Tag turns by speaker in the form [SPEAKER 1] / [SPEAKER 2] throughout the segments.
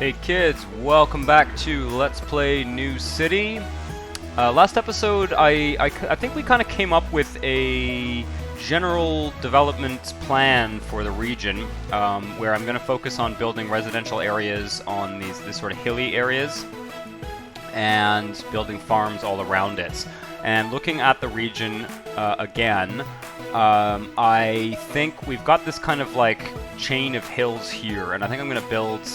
[SPEAKER 1] Hey kids, welcome back to Let's Play New City. Last episode, I think we kind of came up with a general development plan for the region, where I'm going to focus on building residential areas on these sort of hilly areas, and building farms all around it. And looking at the region again, I think we've got this kind of like chain of hills here, and I think I'm going to build.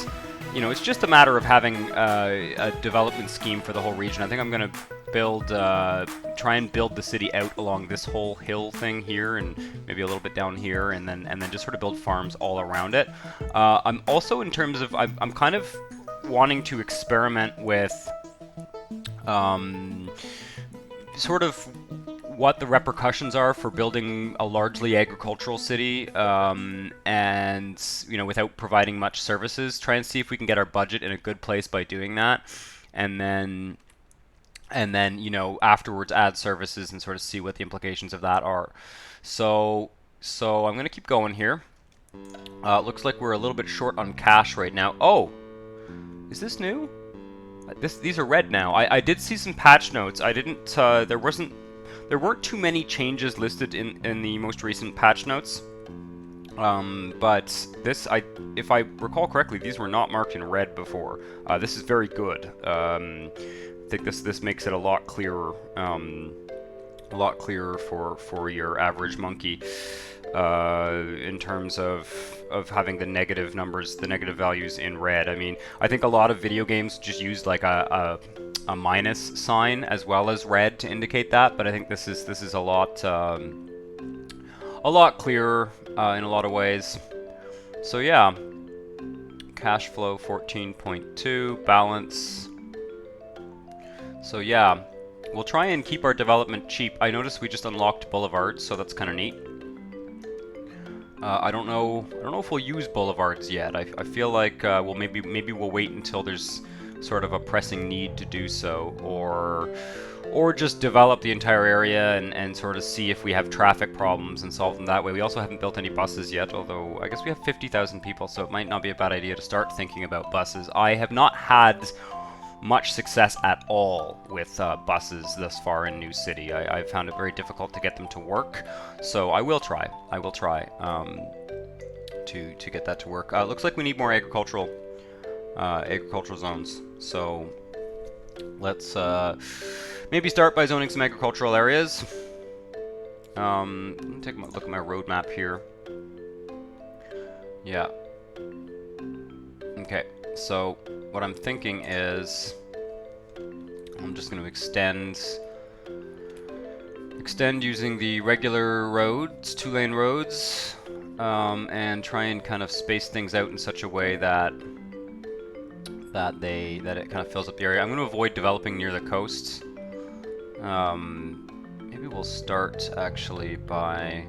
[SPEAKER 1] You know, it's just a matter of having a development scheme for the whole region. I think I'm going to build, try and build the city out along this whole hill thing here, and maybe a little bit down here, and then just sort of build farms all around it. I'm also, in terms of, I'm kind of wanting to experiment with, sort of what the repercussions are for building a largely agricultural city, and without providing much services. Try and see if we can get our budget in a good place by doing that, and then afterwards add services and sort of see what the implications of that are. So I'm gonna keep going here. Looks like we're a little bit short on cash right now. Oh, is this new? These are red now. I did see some patch notes. I didn't. There weren't too many changes listed in the most recent patch notes, but if I recall correctly, these were not marked in red before. This is very good. I think this makes it a lot clearer for your average monkey, in terms of having the negative numbers, the negative values in red. I mean, I think a lot of video games just use like a minus sign as well as red to indicate that, but I think this is a lot clearer in a lot of ways. So yeah, cash flow 14.2, balance. So yeah, we'll try and keep our development cheap. I noticed we just unlocked boulevards, so that's kind of neat. I don't know if we'll use boulevards yet. I feel like maybe we'll wait until there's sort of a pressing need to do so, or just develop the entire area and sort of see if we have traffic problems and solve them that way. We also haven't built any buses yet, although I guess we have 50,000 people, so it might not be a bad idea to start thinking about buses. I have not had much success at all with buses thus far in New City. I've found it very difficult to get them to work, so I will try to get that to work. Looks like we need more agricultural zones, so let's maybe start by zoning some agricultural areas. Let me take a look at my roadmap here. Yeah. Okay, so what I'm thinking is I'm just going to extend using the regular roads, 2-lane roads, and try and kind of space things out in such a way that it kind of fills up the area. I'm going to avoid developing near the coast. Maybe we'll start actually by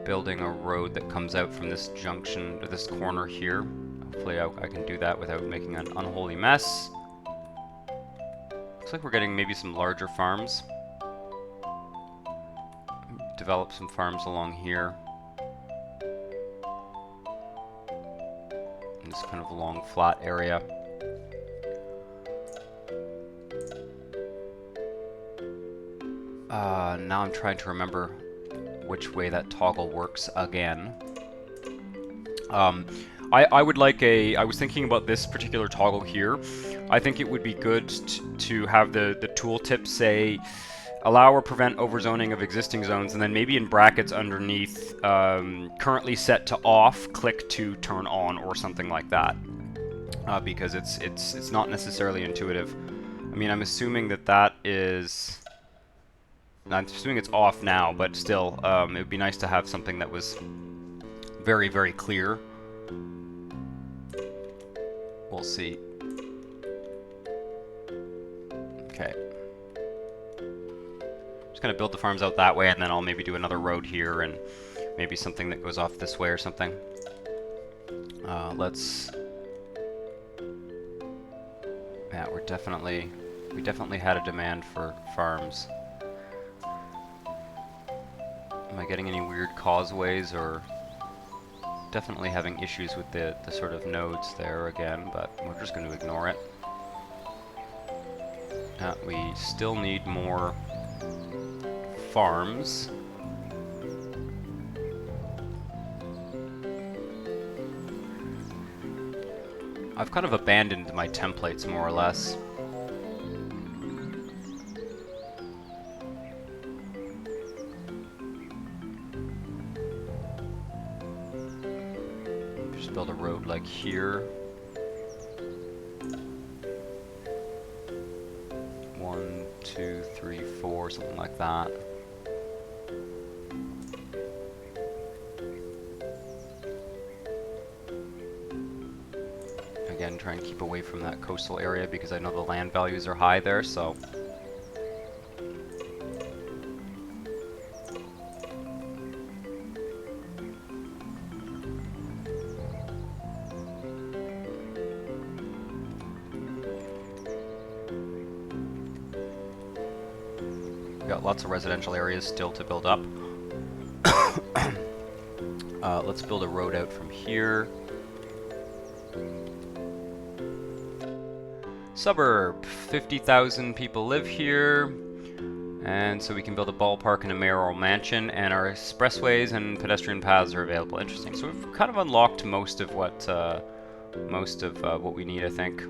[SPEAKER 1] building a road that comes out from this junction to this corner here. Hopefully I can do that without making an unholy mess. Looks like we're getting maybe some larger farms. Develop some farms along here. In this kind of long flat area. Now I'm trying to remember which way that toggle works again. I would like I was thinking about this particular toggle here. I think it would be good to have the tooltip say allow or prevent overzoning of existing zones, and then maybe in brackets underneath currently set to off, click to turn on, or something like that. Because it's not necessarily intuitive. I mean, I'm assuming that is. I'm assuming it's off now, but still, it would be nice to have something that was very, very clear. We'll see. Okay. Just gonna build the farms out that way, and then I'll maybe do another road here, and maybe something that goes off this way or something. Yeah, we definitely had a demand for farms. Am I getting any weird causeways or definitely having issues with the sort of nodes there again, but we're just going to ignore it. We still need more farms. I've kind of abandoned my templates more or less. Just build a road like here. 1, 2, 3, 4, something like that. Again, try and keep away from that coastal area because I know the land values are high there, so. Got lots of residential areas still to build up. Let's build a road out from here. Suburb, 50,000 people live here, and so we can build a ballpark and a mayoral mansion, and our expressways and pedestrian paths are available. Interesting. So we've kind of unlocked most of what we need, I think.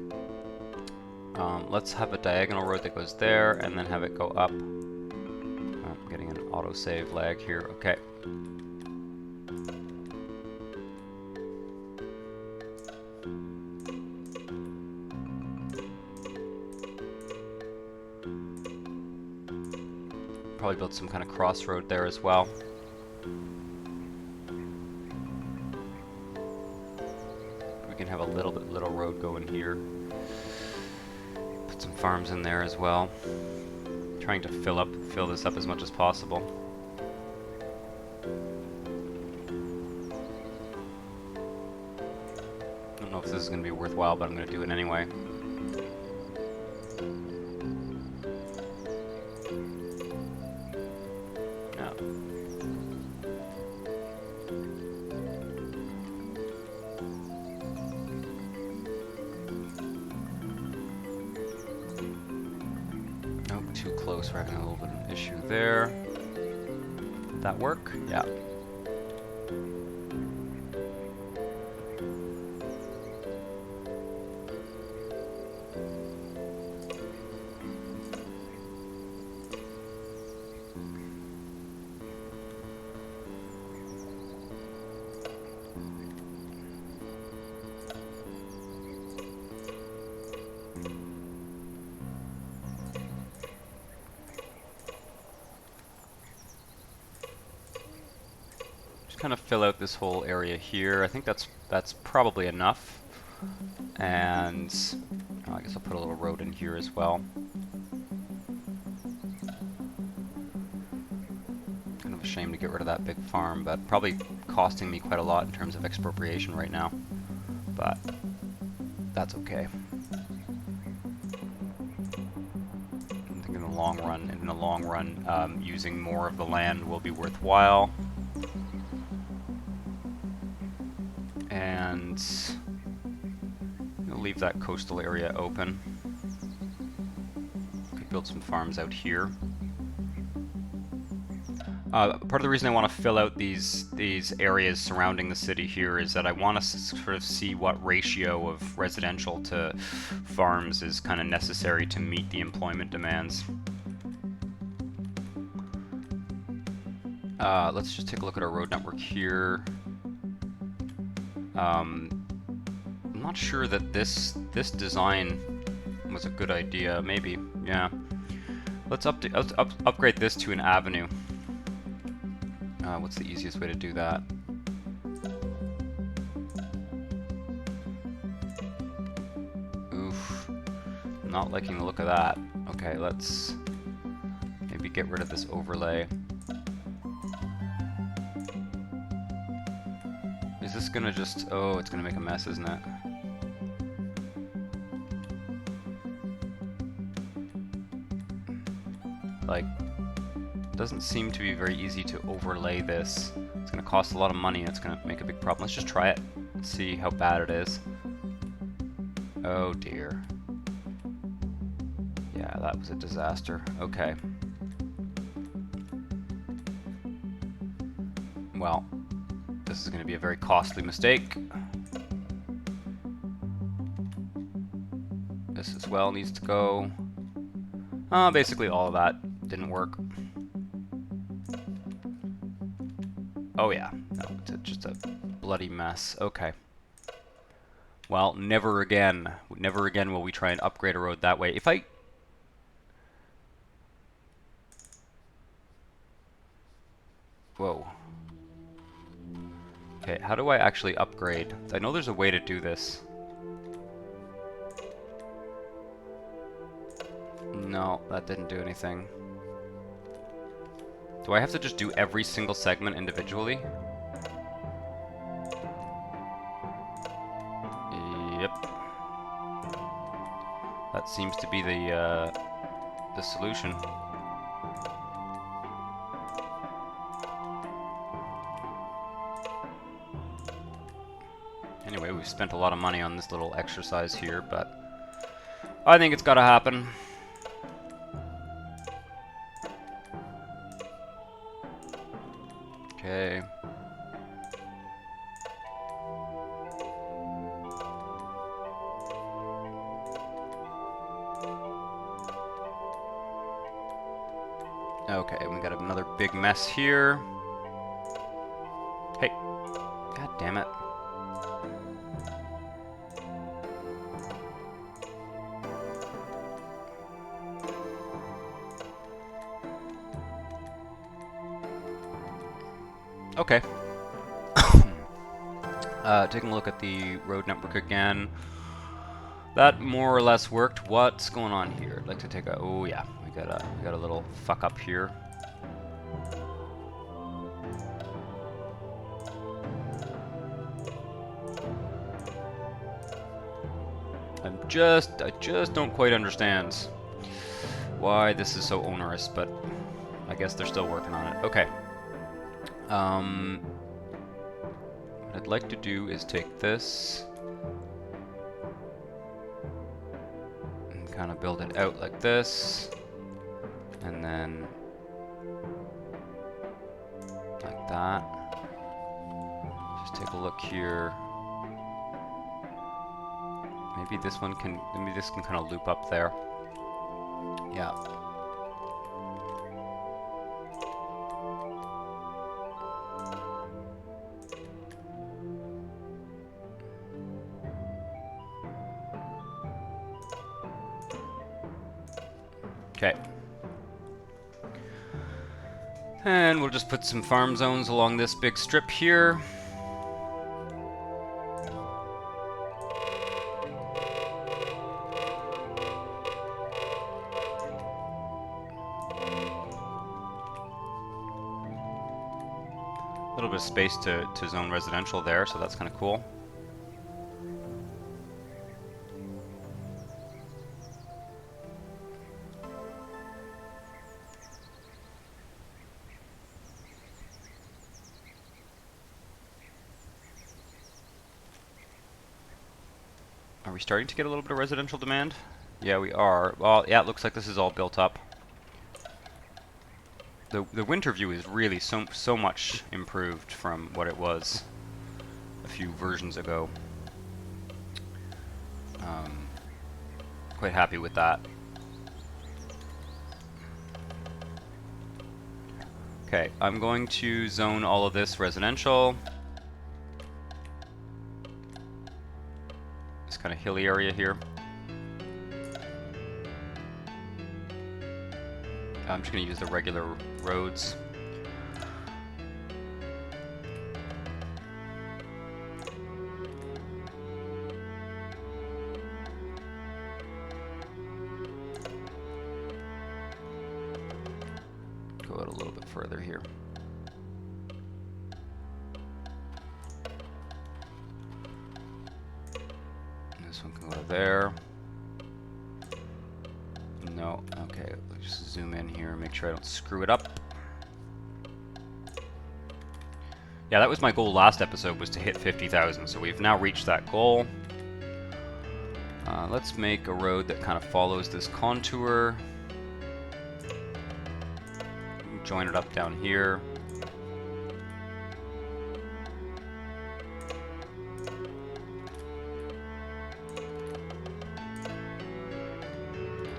[SPEAKER 1] Let's have a diagonal road that goes there, and then have it go up. Oh, I'm getting an autosave lag here. Okay. Probably build some kind of crossroad there as well. We can have a little road going here. Put some farms in there as well. Trying to fill this up as much as possible. I don't know if this is going to be worthwhile, but I'm going to do it anyway. Too close, we're having a little bit of an issue there. Did that work? Yeah. Kind of fill out this whole area here. I think that's probably enough. And I guess I'll put a little road in here as well. Kind of a shame to get rid of that big farm, but probably costing me quite a lot in terms of expropriation right now. But that's okay. I think in the long run, using more of the land will be worthwhile. And we'll leave that coastal area open. Could build some farms out here. Part of the reason I want to fill out these areas surrounding the city here is that I want to sort of see what ratio of residential to farms is kind of necessary to meet the employment demands. Let's just take a look at our road network here. I'm not sure that this design was a good idea. Maybe, yeah. Let's upgrade this to an avenue. What's the easiest way to do that? Oof. Not liking the look of that. Okay, let's maybe get rid of this overlay. Is this gonna just... oh, it's gonna make a mess, isn't it? Like, doesn't seem to be very easy to overlay this It's gonna cost a lot of money, and it's gonna make a big problem. Let's just try it. See how bad it is. Oh dear. Yeah, that was a disaster. Okay. Well, this is gonna be a very costly mistake. This as well needs to go. Basically all of that didn't work. Oh yeah, no, it's just a bloody mess. Okay. Well, never again will we try and upgrade a road that way. If I... Whoa. Okay, how do I actually upgrade? I know there's a way to do this. No, that didn't do anything. Do I have to just do every single segment individually? Yep. That seems to be the solution. Anyway, we've spent a lot of money on this little exercise here, but I think it's gotta happen. Okay. Okay, we got another big mess here. Hey, god damn it. Okay. Taking a look at the road network again. That more or less worked. What's going on here? I'd like to take a... Oh yeah, we got a little fuck up here. I just don't quite understand why this is so onerous, but I guess they're still working on it. Okay. What I'd like to do is take this and kind of build it out like this, and then like that. Just take a look here. Maybe this can kind of loop up there. Yeah. Okay. And we'll just put some farm zones along this big strip here. A little bit of space to zone residential there, so that's kind of cool. Are we starting to get a little bit of residential demand? Yeah, we are. Well, yeah, it looks like this is all built up. The winter view is really so much improved from what it was a few versions ago. Quite happy with that. Okay, I'm going to zone all of this residential. This kind of hilly area here. I'm just going to use the regular roads. Go out a little bit further here. This one can go there. No, okay, let's just zoom in here and make sure I don't screw it up. Yeah, that was my goal last episode, was to hit 50,000, so we've now reached that goal. Let's make a road that kind of follows this contour. Join it up down here.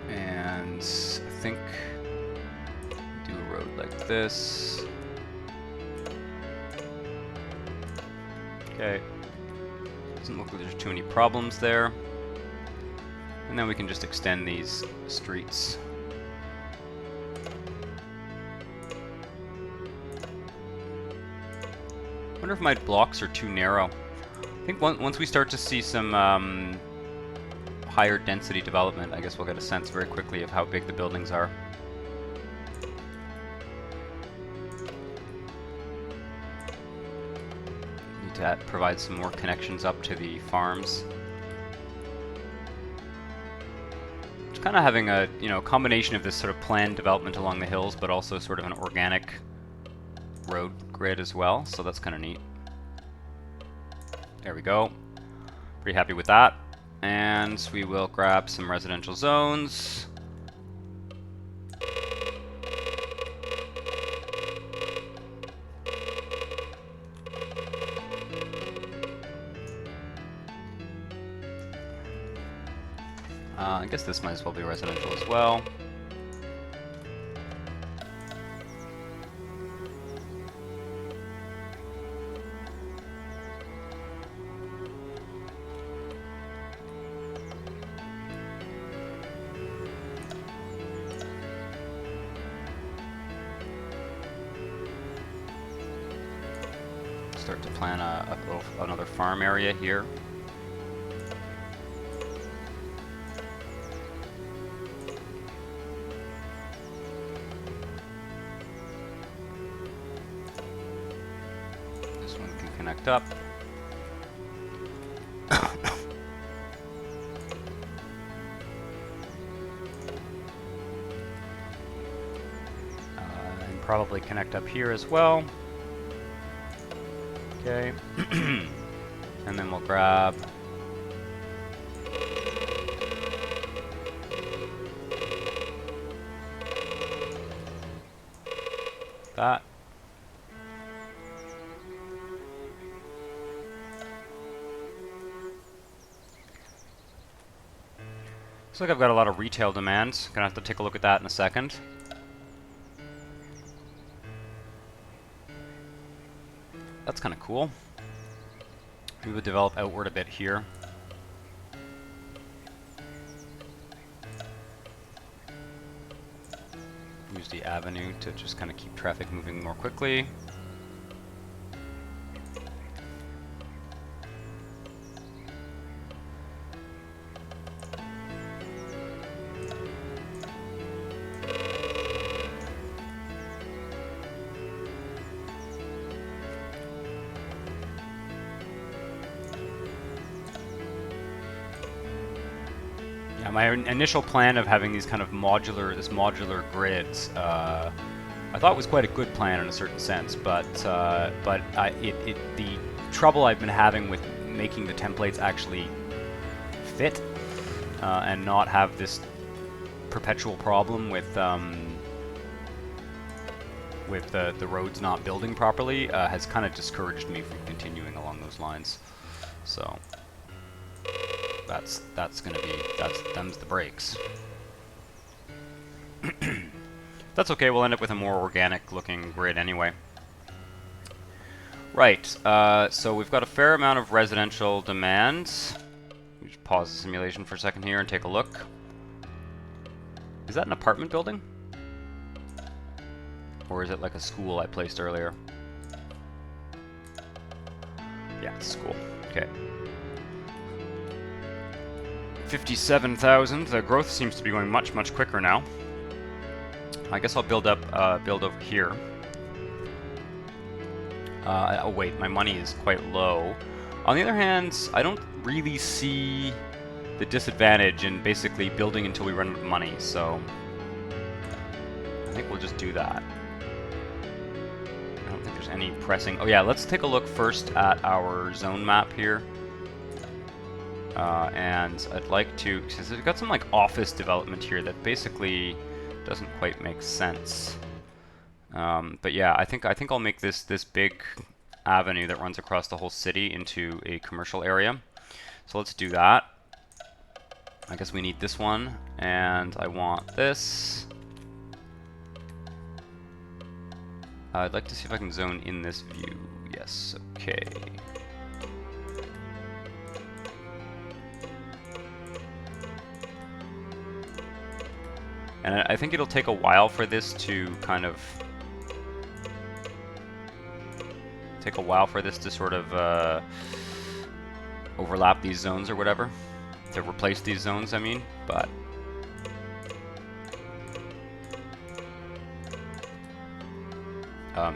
[SPEAKER 1] And I think do a road like this. Okay. Doesn't look like there's too many problems there. And then we can just extend these streets. I wonder if my blocks are too narrow. I think once we start to see some higher density development, I guess we'll get a sense very quickly of how big the buildings are. Need to provide some more connections up to the farms. Kind of having a combination of this sort of planned development along the hills, but also sort of an organic road grid as well. So that's kind of neat. There we go. Pretty happy with that. And we will grab some residential zones. I guess this might as well be residential as well. Start to plan another farm area here. Connect up. And probably connect up here as well. Okay. And then we'll grab that. Looks like I've got a lot of retail demands. Gonna have to take a look at that in a second. That's kind of cool. We would develop outward a bit here. Use the avenue to just kind of keep traffic moving more quickly. My initial plan of having these kind of modular grids, I thought was quite a good plan in a certain sense, but the trouble I've been having with making the templates actually fit and not have this perpetual problem with the roads not building properly has kind of discouraged me from continuing along those lines. So them's the breaks. That's okay, we'll end up with a more organic looking grid anyway. Right, so we've got a fair amount of residential demands. Let me just pause the simulation for a second here and take a look. Is that an apartment building? Or is it like a school I placed earlier? Yeah, it's a school. Okay. 57,000. The growth seems to be going much quicker now. I guess I'll build over here. Oh wait, my money is quite low. On the other hand, I don't really see the disadvantage in basically building until we run out of money, so I think we'll just do that. I don't think there's any pressing... Oh yeah, let's take a look first at our zone map here. And I'd like to... Because we've got some like office development here that basically doesn't quite make sense. But yeah, I think I'll make this big avenue that runs across the whole city into a commercial area. So let's do that. I guess we need this one, and I want this. I'd like to see if I can zone in this view. Yes, okay. And I think it'll take a while for this to kind of... sort of overlap these zones or whatever. To replace these zones, I mean, but...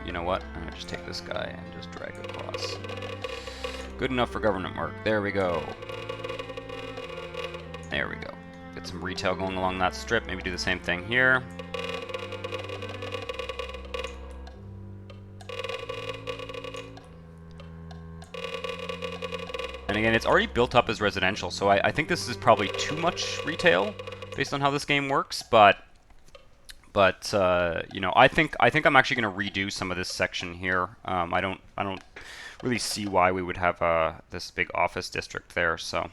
[SPEAKER 1] you know what? I'm gonna just take this guy and just drag across. Good enough for government work. There we go. There we go. Get some retail going along that strip. Maybe do the same thing here. And again, it's already built up as residential, so I think this is probably too much retail based on how this game works. But you know, I think I'm actually going to redo some of this section here. I don't really see why we would have this big office district there. So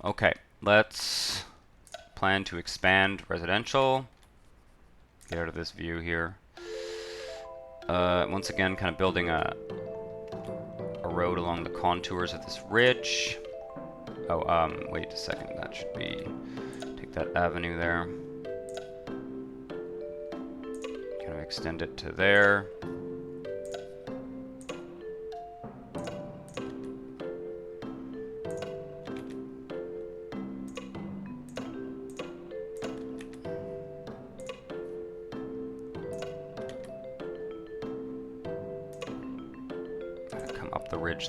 [SPEAKER 1] okay, let's plan to expand residential. Get out of this view here. Once again, kind of building a road along the contours of this ridge. Oh, wait a second. That should be... Take that avenue there. Kind of extend it to there.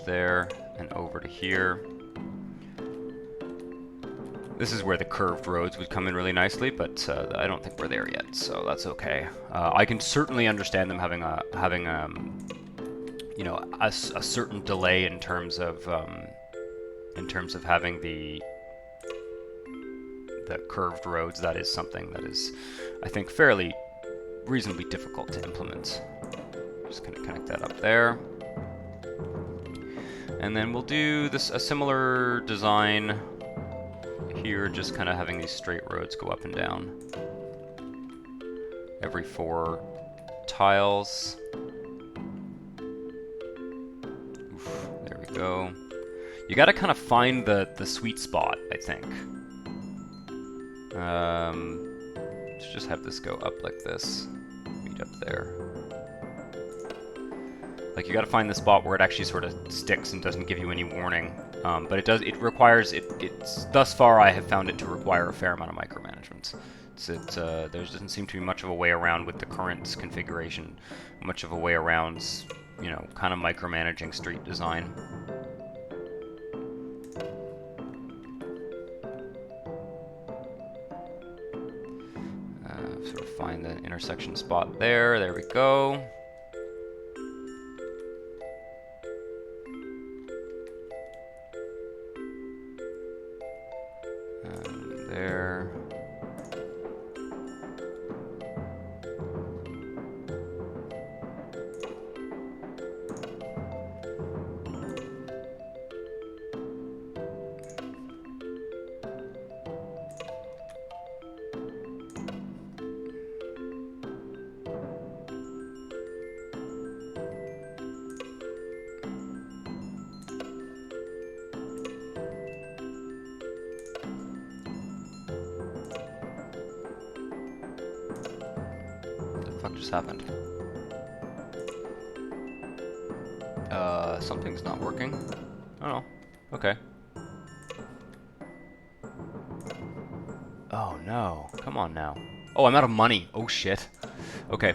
[SPEAKER 1] There and over to here. This is where the curved roads would come in really nicely, but I don't think we're there yet, so that's okay. I can certainly understand them having you know, a certain delay in terms of having the curved roads. That is something that is, I think, fairly reasonably difficult to implement. Just gonna connect that up there. And then we'll do a similar design here, just kind of having these straight roads go up and down every 4 tiles. Oof, there we go. You got to kind of find the sweet spot, I think. Let's just have this go up like this, meet up there. Like, you gotta find the spot where it actually sort of sticks and doesn't give you any warning. But it requires, thus far I have found it to require a fair amount of micromanagement. There doesn't seem to be much of a way around with the current configuration, much of a way around, you know, kind of micromanaging street design. Sort of find the intersection spot there, there we go. There. Just happened. Something's not working. Oh no. Okay. Oh no. Come on now. Oh, I'm out of money. Oh shit. Okay.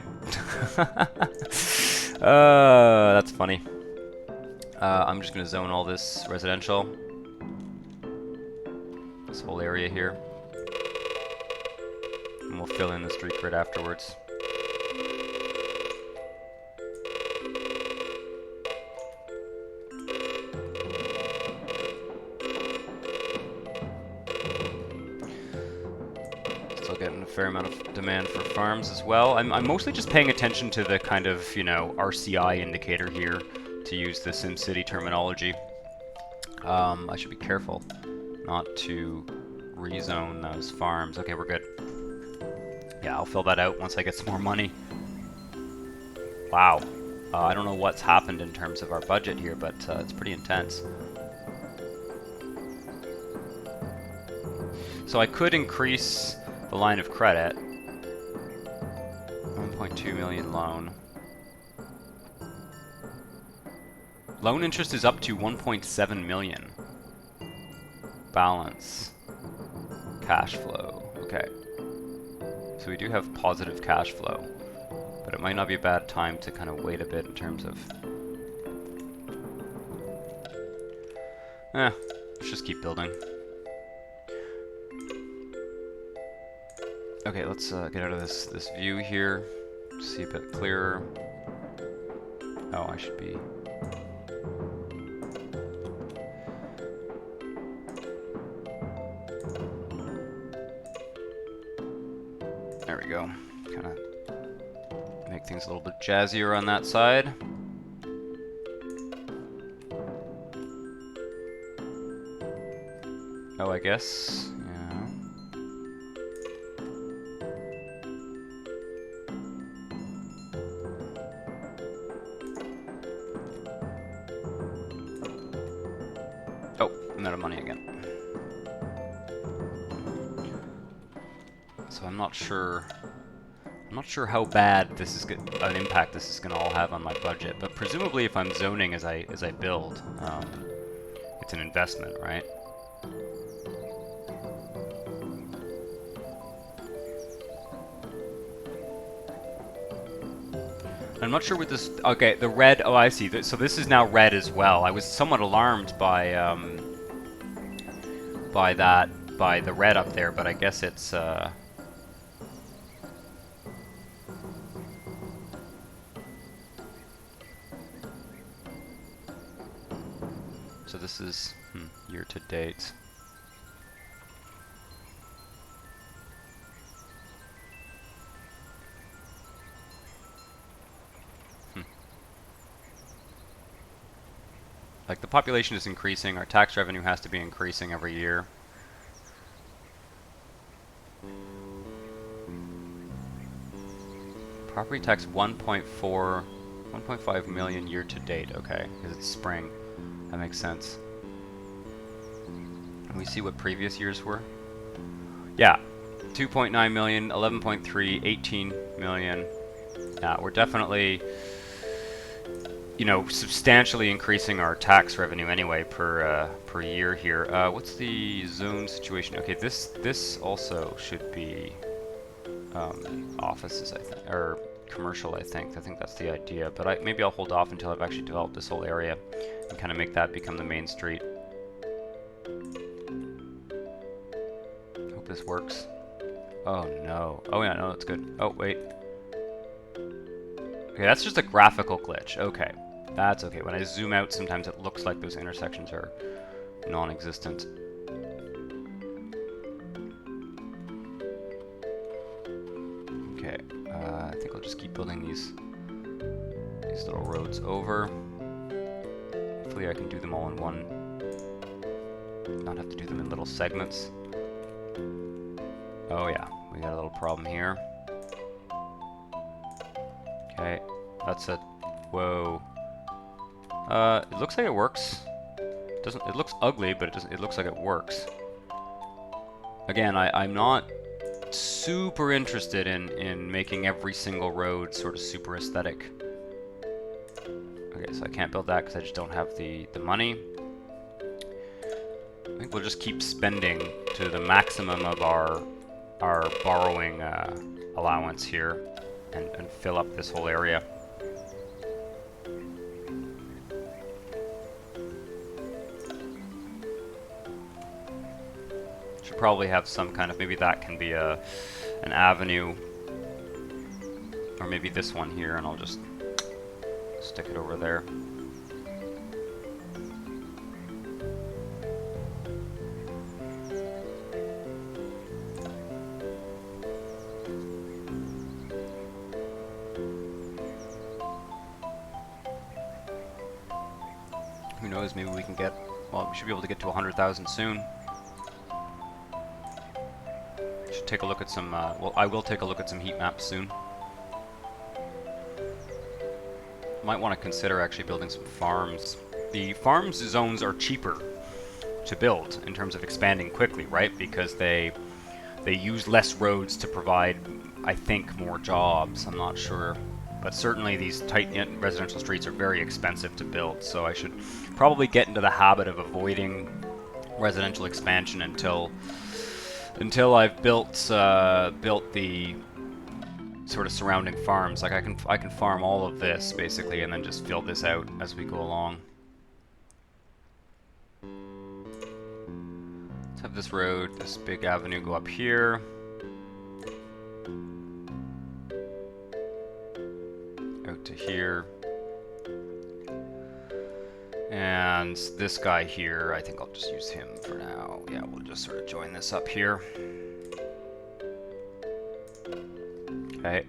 [SPEAKER 1] That's funny. I'm just gonna zone all this residential. This whole area here. And we'll fill in the street grid afterwards. getting a fair amount of demand for farms as well. I'm mostly just paying attention to the kind of, you know, RCI indicator here, to use the SimCity terminology. I should be careful not to rezone those farms. Okay, we're good. Yeah, I'll fill that out once I get some more money. Wow. I don't know what's happened in terms of our budget here, but it's pretty intense. So I could increase the line of credit. 1.2 million loan. Loan interest is up to 1.7 million. Balance. Cash flow. Okay. So we do have positive cash flow. But it might not be a bad time to kind of wait a bit in terms of... let's just keep building. Okay, let's get out of this view here. See a bit clearer. Oh, I should be... There we go. Kind of make things a little bit jazzier on that side. Oh, I guess, yeah. Oh, I'm out of money again. So I'm not sure how bad this is an impact this is going to all have on my budget, but presumably if I'm zoning as I build, it's an investment, right? I'm not sure what this... Okay, the red... Oh, I see. So this is now red as well. I was somewhat alarmed by the red up there, but I guess it's... So this is year to date. Like, the population is increasing, our tax revenue has to be increasing every year. Property tax 1.5 million year to date, okay, because it's spring. That makes sense. Can we see what previous years were? Yeah, 2.9 million, 11.3, 18 million. Yeah, we're definitely... you know, substantially increasing our tax revenue anyway per year here. What's the zone situation? Okay, this also should be offices, I think, or commercial. I think that's the idea. But maybe I'll hold off until I've actually developed this whole area and kind of make that become the main street. Hope this works. Oh no. Oh yeah, no, that's good. Oh wait. Okay, that's just a graphical glitch. Okay. That's okay. When I zoom out, sometimes it looks like those intersections are non-existent. Okay, I think I'll just keep building these little roads over. Hopefully I can do them all in one, not have to do them in little segments. Oh yeah, we got a little problem here. Okay, that's a... Whoa. It looks like it works. It looks ugly, but it looks like it works. Again, I'm not super interested in making every single road sort of super aesthetic. Okay, so I can't build that because I just don't have the money. I think we'll just keep spending to the maximum of our borrowing allowance here and fill up this whole area. Probably have some kind of, maybe that can be an avenue, or maybe this one here, and I'll just stick it over there. knows, maybe we can get, well, we should be able to get to 100,000 soon. Should take a look at some, well, I will take a look at some heat maps soon. Might want to consider actually building some farms. The farms zones are cheaper to build in terms of expanding quickly, right? Because they use less roads to provide, I think, more jobs. I'm not sure. But certainly these tight-knit residential streets are very expensive to build, so I should probably get into the habit of avoiding residential expansion until I've built the sort of surrounding farms. Like I can farm all of this basically, and then just fill this out as we go along. Let's have this road, this big avenue, go up here. Out to here. And this guy here, I think I'll just use him for now. Yeah, we'll just sort of join this up here. Okay.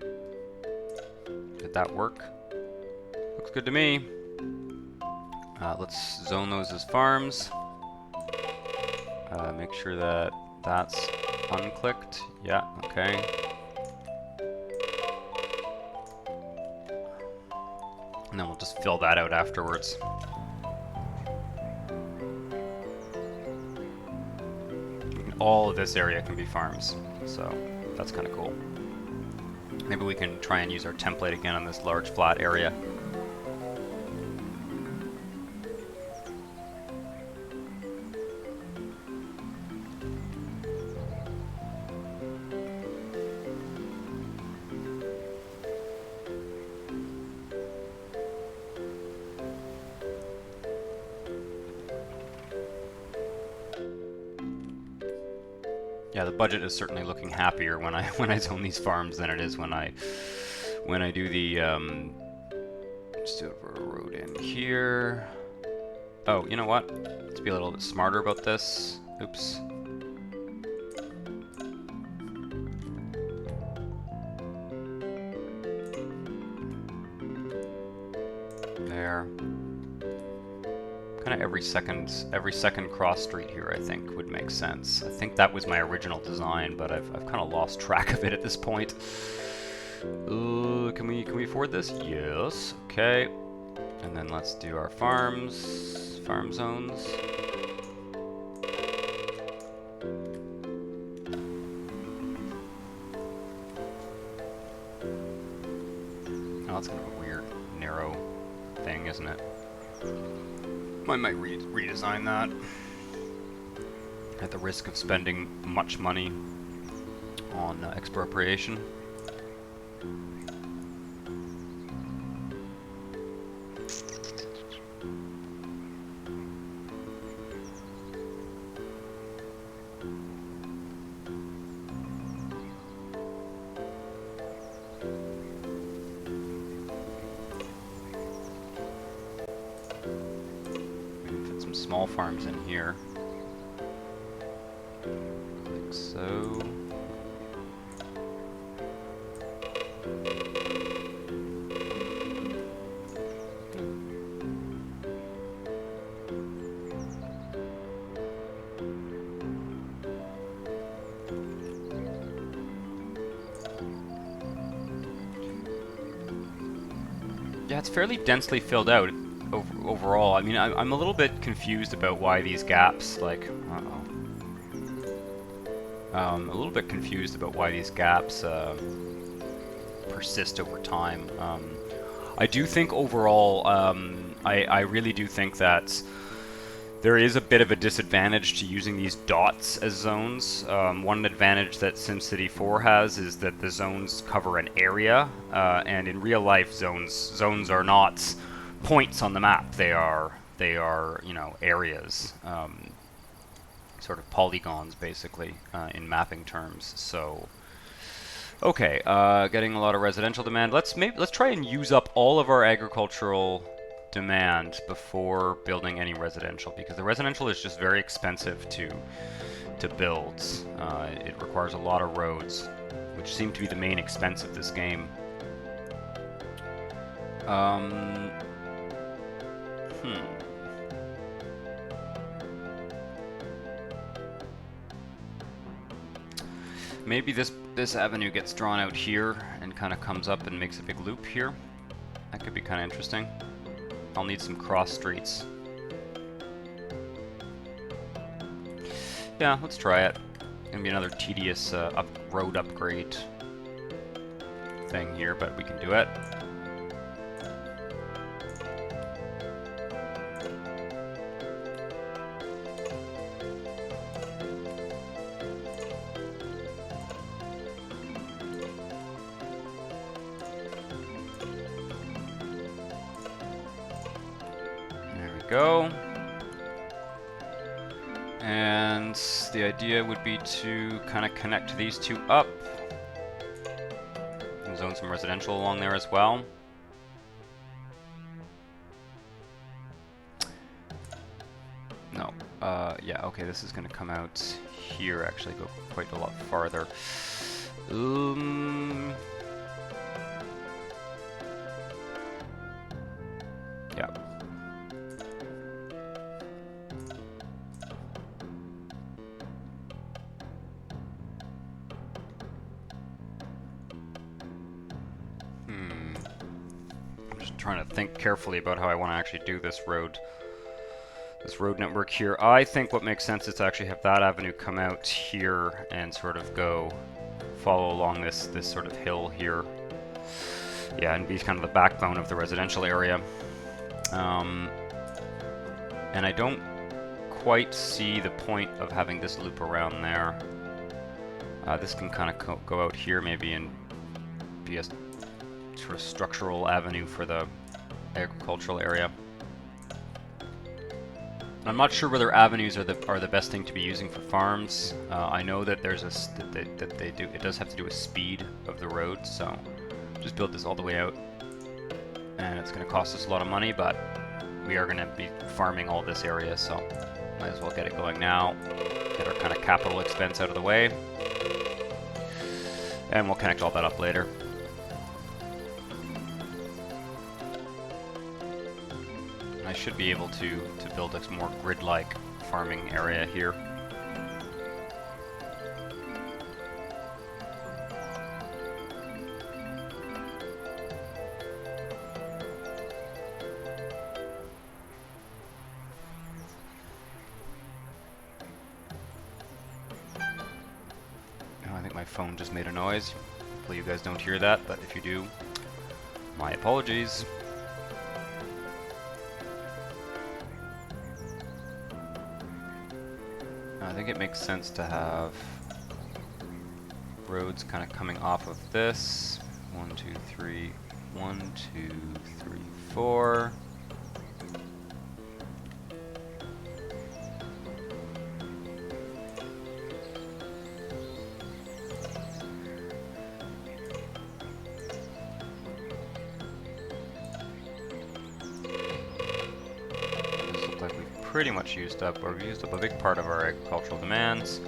[SPEAKER 1] Did that work? Looks good to me. Let's zone those as farms. Make sure that that's unclicked. Yeah, okay. And then we'll just fill that out afterwards. All of this area can be farms, so that's kind of cool. Maybe we can try and use our template again on this large flat area. Yeah, the budget is certainly looking happier when I zone these farms than it is when I do the just do a road in here. Oh, you know what? Let's be a little bit smarter about this. Oops. There. Kind of every second cross street here, I think, would make sense. I think that was my original design, but I've kind of lost track of it at this point. Can we afford this? Yes. Okay. And then let's do our farm zones. Oh, that's kind of a weird, narrow thing, isn't it? I might redesign that at the risk of spending much money on expropriation. Small farms in here, like so. Yeah, it's fairly densely filled out. Overall, I mean, I'm a little bit confused about why these gaps, like, a little bit confused about why these gaps persist over time. I do think overall, I really do think that there is a bit of a disadvantage to using these dots as zones. One advantage that SimCity 4 has is that the zones cover an area, and in real life, zones are not points on the map. They are you know, areas, sort of polygons basically, in mapping terms. So okay, getting a lot of residential demand. Let's try and use up all of our agricultural demand before building any residential, because the residential is just very expensive to build. It requires a lot of roads, which seem to be the main expense of this game. Maybe this avenue gets drawn out here and kind of comes up and makes a big loop here. That could be kind of interesting. I'll need some cross streets. Yeah, let's try it. Gonna be another tedious road upgrade thing here, but we can do it. There we go. And the idea would be to kind of connect these two up and zone some residential along there as well. No, yeah, okay, this is going to come out here, actually go quite a lot farther. Yeah. Trying to think carefully about how I want to actually do this road network here. I think what makes sense is to actually have that avenue come out here and sort of follow along this sort of hill here. Yeah, and be kind of the backbone of the residential area. And I don't quite see the point of having this loop around there. This can kind of go out here maybe and be a sort of structural avenue for the agricultural area. I'm not sure whether avenues are the best thing to be using for farms. I know that there's it does have to do with speed of the road, so just build this all the way out, and it's going to cost us a lot of money, but we are going to be farming all this area, so might as well get it going now. Get our kind of capital expense out of the way, and we'll connect all that up later. I should be able to build a more grid-like farming area here. Oh, I think my phone just made a noise. Hopefully you guys don't hear that, but if you do, my apologies. I think it makes sense to have roads kind of coming off of this. 1, 2, 3, 1, 2, 3, 4. Pretty much used up, or we've used up a big part of our agricultural demands.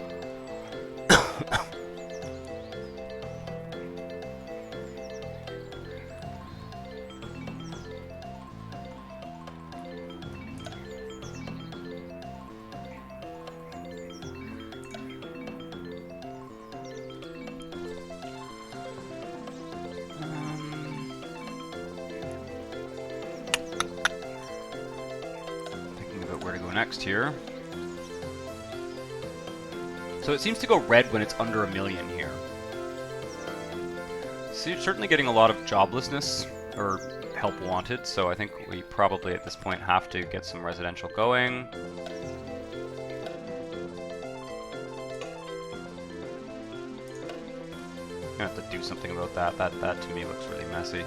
[SPEAKER 1] Next here. So it seems to go red when it's under 1 million here. So you're certainly getting a lot of joblessness or help wanted, so I think we probably at this point have to get some residential going. I'm gonna have to do something about that. That to me looks really messy.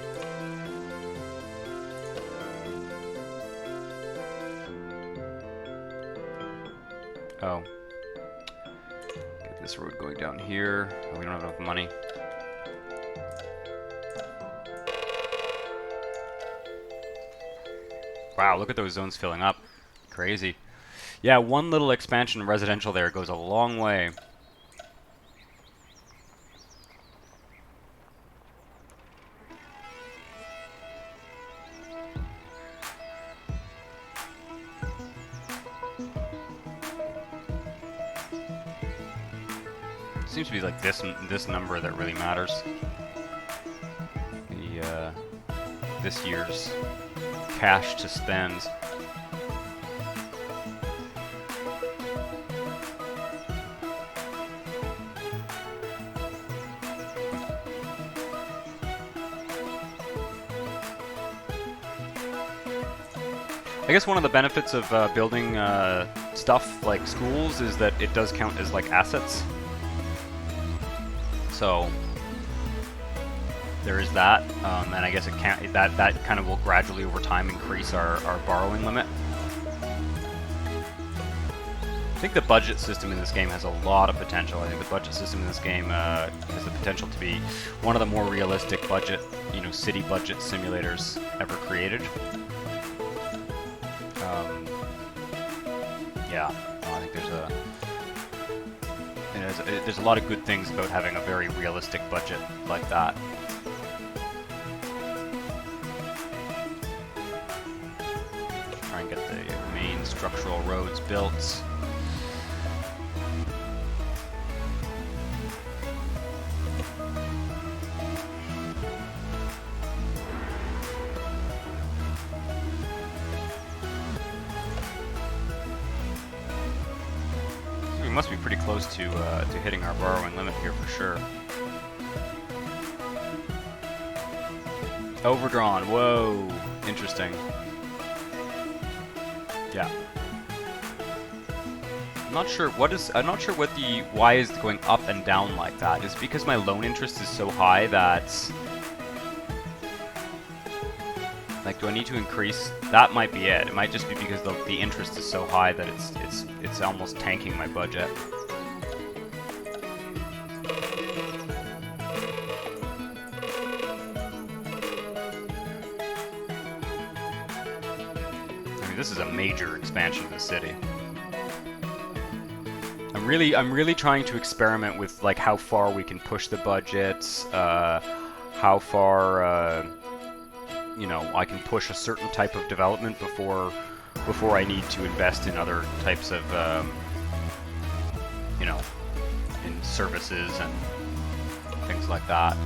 [SPEAKER 1] Oh. Get this road going down here. Oh, we don't have enough money. Wow, look at those zones filling up. Crazy. Yeah, one little expansion residential there goes a long way. seems to be like this number that really matters. The this year's cash to spend. I guess one of the benefits of building stuff like schools is that it does count as like assets. So there is that, and I guess it can't. That kind of will gradually over time increase our borrowing limit. I think the budget system in this game has a lot of potential. I think the budget system in this game has the potential to be one of the more realistic budget, city budget simulators ever created. Yeah, I think there's a lot of good things about having a very realistic budget like that. Try and get the main structural roads built. Must be pretty close to hitting our borrowing limit here for sure. Overdrawn. Whoa, interesting. Yeah. I'm not sure what why is it going up and down like that. Is it because my loan interest is so high that, like, do I need to increase? That might be it. It might just be because the interest is so high that it's almost tanking my budget. I mean, this is a major expansion of the city. I'm really trying to experiment with like how far we can push the budgets, how far I can push a certain type of development before I need to invest in other types of, in services and things like that.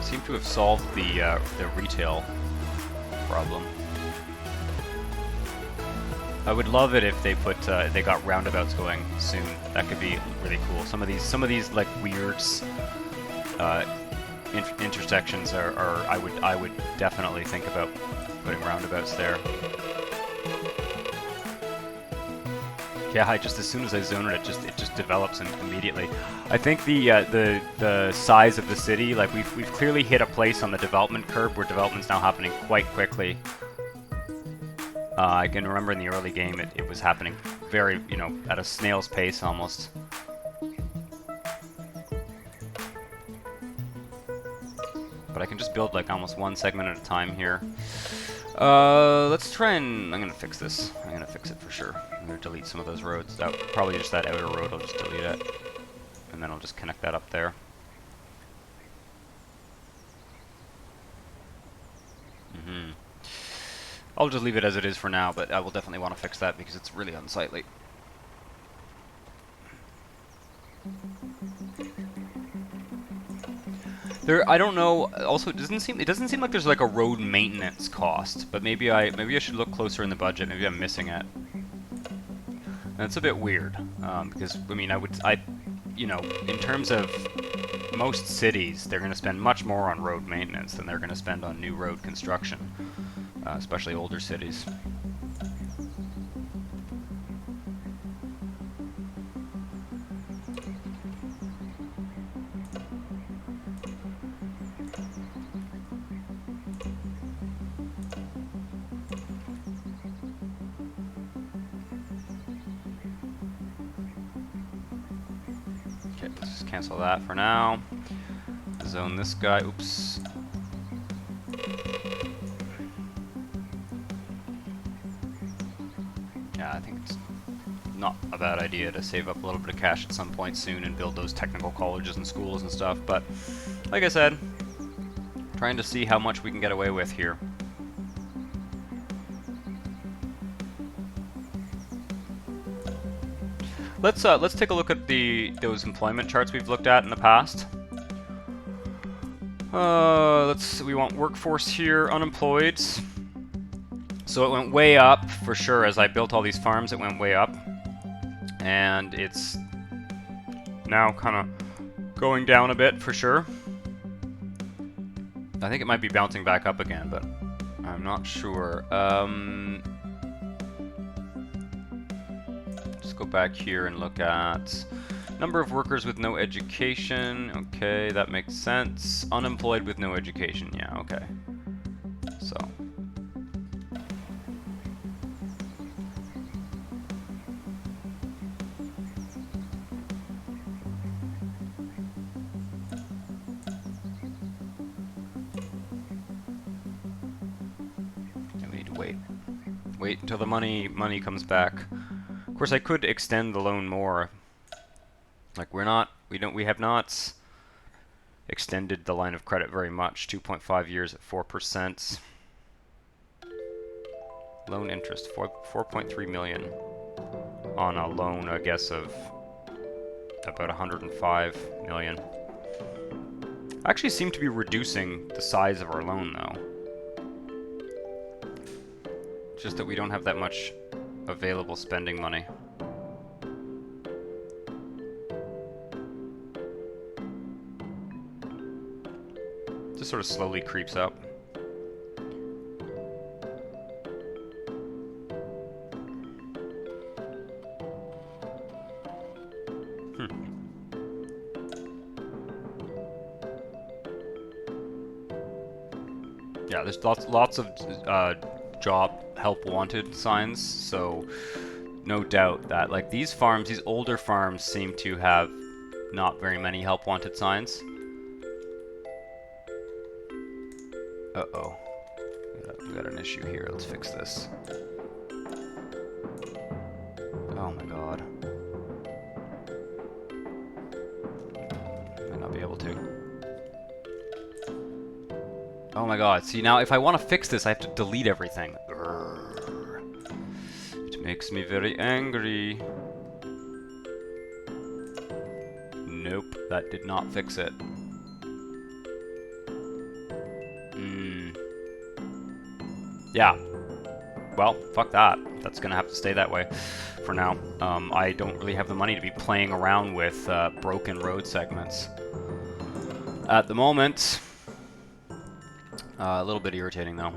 [SPEAKER 1] Seem to have solved the retail problem. I would love it if they put they got roundabouts going soon. That could be really cool. Some of these like weird intersections are I would definitely think about putting roundabouts there. Yeah, just as soon as I zone it, it just develops immediately. I think the size of the city, like we've clearly hit a place on the development curve where development's now happening quite quickly. I can remember in the early game it was happening very, at a snail's pace almost. But I can just build like almost one segment at a time here. Let's try and... I'm gonna fix this. I'm gonna fix it for sure. I'm gonna delete some of those roads. Probably just that outer road, I'll just delete it. And then I'll just connect that up there. I'll just leave it as it is for now, but I will definitely want to fix that because it's really unsightly. I don't know. Also, it doesn't seem like there's like a road maintenance cost, but maybe I should look closer in the budget. Maybe I'm missing it. And it's a bit weird because I mean in terms of most cities, they're going to spend much more on road maintenance than they're going to spend on new road construction, especially older cities. Let's just cancel that for now. Zone this guy. Oops. Yeah, I think it's not a bad idea to save up a little bit of cash at some point soon and build those technical colleges and schools and stuff. But like I said, trying to see how much we can get away with here. let's take a look at those employment charts we've looked at in the past. We want workforce here, unemployed. So it went way up for sure. As I built all these farms, it went way up, and it's now kind of going down a bit for sure. I think it might be bouncing back up again, but I'm not sure. Let's go back here and look at number of workers with no education. Okay, that makes sense. Unemployed with no education. Yeah, okay. So. We need to wait. Wait until the money comes back. Of course, I could extend the loan more. Like we have not extended the line of credit very much. 2.5 years at 4%. Loan interest 4.3 million on a loan, I guess, of about 105 million. I actually seem to be reducing the size of our loan though. Just that we don't have that much available spending money. Just sort of slowly creeps up. Yeah, there's lots of job help wanted signs, so no doubt that like these farms, these older farms seem to have not very many help wanted signs. Uh-oh. We got an issue here. Let's fix this. Oh my god. Might not be able to. Oh my god. See, now if I want to fix this, I have to delete everything. It makes me very angry. Nope, that did not fix it. Yeah. Well, fuck that. That's gonna have to stay that way for now. I don't really have the money to be playing around with broken road segments at the moment. A little bit irritating though.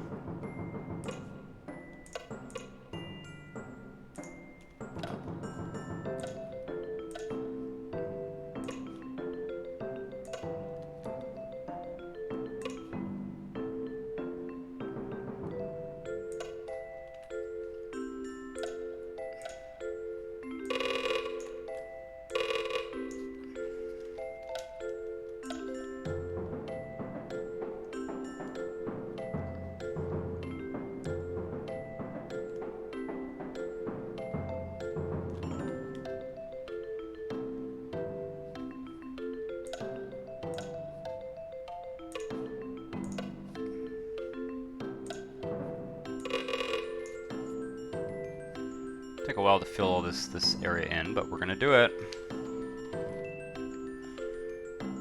[SPEAKER 1] Take a while to fill all this area in, but we're gonna do it.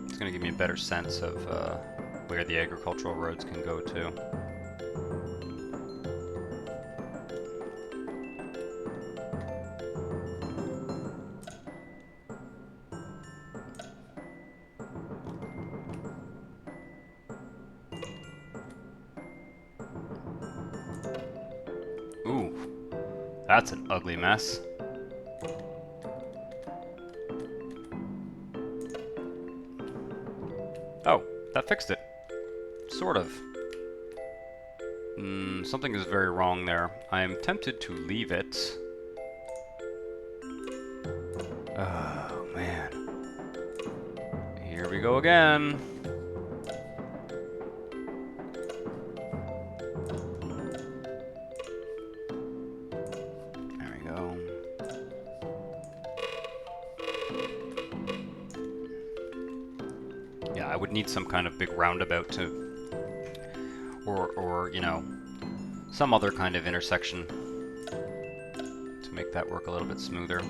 [SPEAKER 1] It's gonna give me a better sense of where the agricultural roads can go to. Ooh. That's an ugly mess. Oh, that fixed it. Sort of. Something is very wrong there. I am tempted to leave it. Oh, man. Here we go again. I would need some kind of big roundabout to, or you know, some other kind of intersection to make that work a little bit smoother.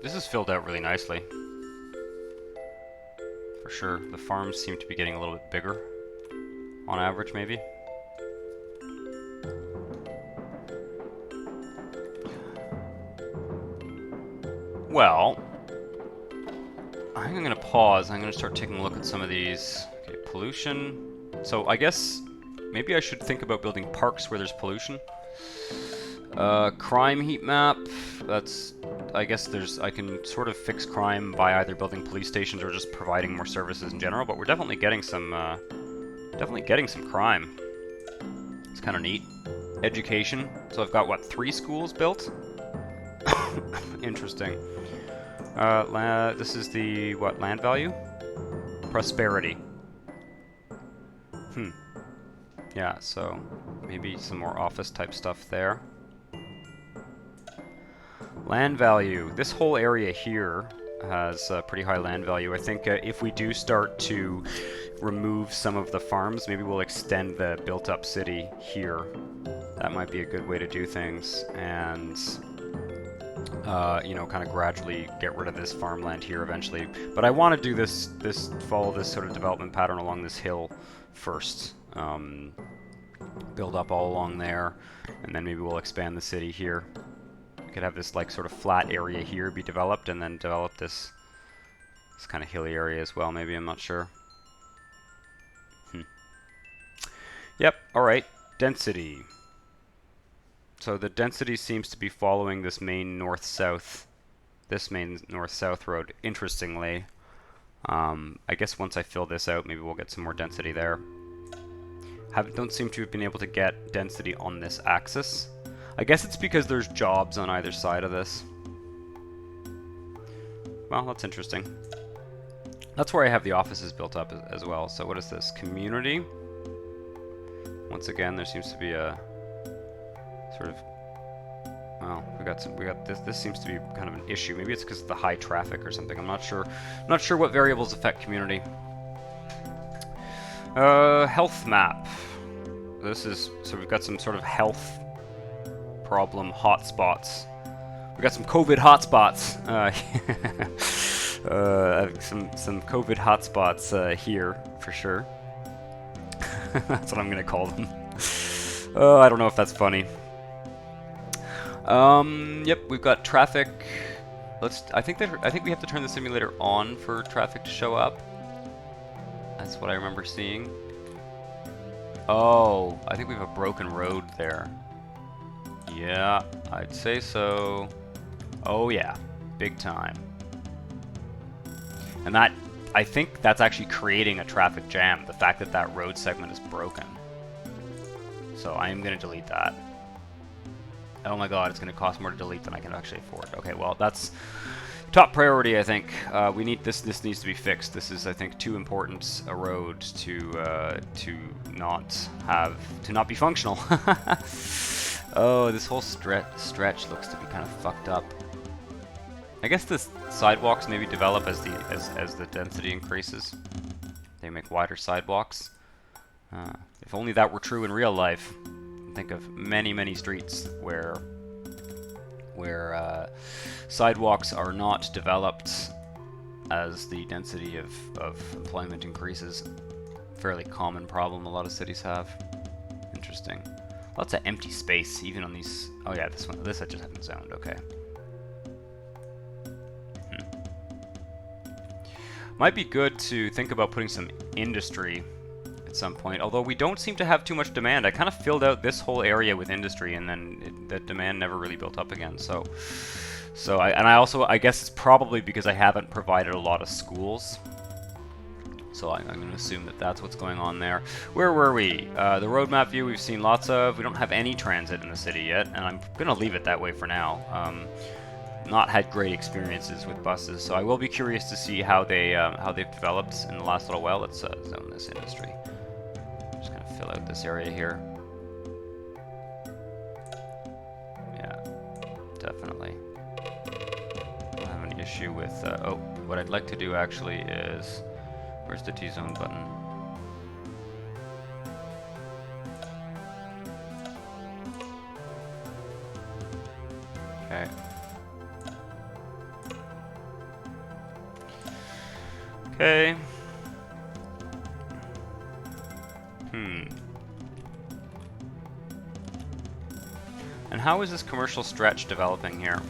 [SPEAKER 1] This is filled out really nicely. For sure. The farms seem to be getting a little bit bigger. On average, maybe. Well, I think I'm going to pause. I'm going to start taking a look at some of these. Okay, pollution. So I guess maybe I should think about building parks where there's pollution. Crime heat map. That's, I guess I can sort of fix crime by either building police stations or just providing more services in general, but we're definitely getting some crime. It's kind of neat. Education. So I've got, what, 3 schools built? Interesting. This is the, what, land value? Prosperity. Yeah, so maybe some more office type stuff there. Land value. This whole area here has pretty high land value. I think if we do start to remove some of the farms, maybe we'll extend the built-up city here. That might be a good way to do things, and you know, kind of gradually get rid of this farmland here eventually. But I want to do follow this sort of development pattern along this hill first. Build up all along there, and then maybe we'll expand the city here. We could have this like sort of flat area here be developed, and then develop this kind of hilly area as well. Maybe, I'm not sure. Yep. All right. Density. So the density seems to be following this main north-south road. Interestingly, I guess once I fill this out, maybe we'll get some more density there. Don't seem to have been able to get density on this axis. I guess it's because there's jobs on either side of this. Well, that's interesting. That's where I have the offices built up as well. So what is this? Community. Once again, there seems to be a sort of, well, we got this. This seems to be kind of an issue. Maybe it's because of the high traffic or something. I'm not sure. I'm not sure what variables affect community. Health map. This is, so we've got some sort of health problem hotspots. We got some COVID hotspots. Some COVID hotspots here for sure. That's what I'm gonna call them. I don't know if that's funny. Yep, we've got traffic. I think we have to turn the simulator on for traffic to show up. That's what I remember seeing. Oh, I think we have a broken road there. Yeah, I'd say so. Oh yeah, big time. And that, I think that's actually creating a traffic jam, the fact that that road segment is broken. So I am going to delete that. Oh my god, it's going to cost more to delete than I can actually afford. Okay, well, that's top priority, I think. We need this needs to be fixed. This is, I think, too important a road to not be functional. Oh, this whole stretch looks to be kind of fucked up. I guess the sidewalks maybe develop as the density increases. They make wider sidewalks. If only that were true in real life. Think of many streets where sidewalks are not developed as the density of employment increases. Fairly common problem a lot of cities have. Interesting. Lots of empty space even on these. Oh yeah, this I just haven't zoned. Okay. Might be good to think about putting some industry at some point, although we don't seem to have too much demand. I kind of filled out this whole area with industry, and then the demand never really built up again. So I guess it's probably because I haven't provided a lot of schools. So I'm going to assume that that's what's going on there. Where were we? The roadmap view we've seen lots of. We don't have any transit in the city yet, and I'm going to leave it that way for now. Not had great experiences with buses, so I will be curious to see how they've developed in the last little while. Let's zone this industry. Just gonna fill out this area here. Yeah, definitely. I don't have an issue with. Oh, what I'd like to do actually is, where's the T-zone button? Okay. Okay. And how is this commercial stretch developing here?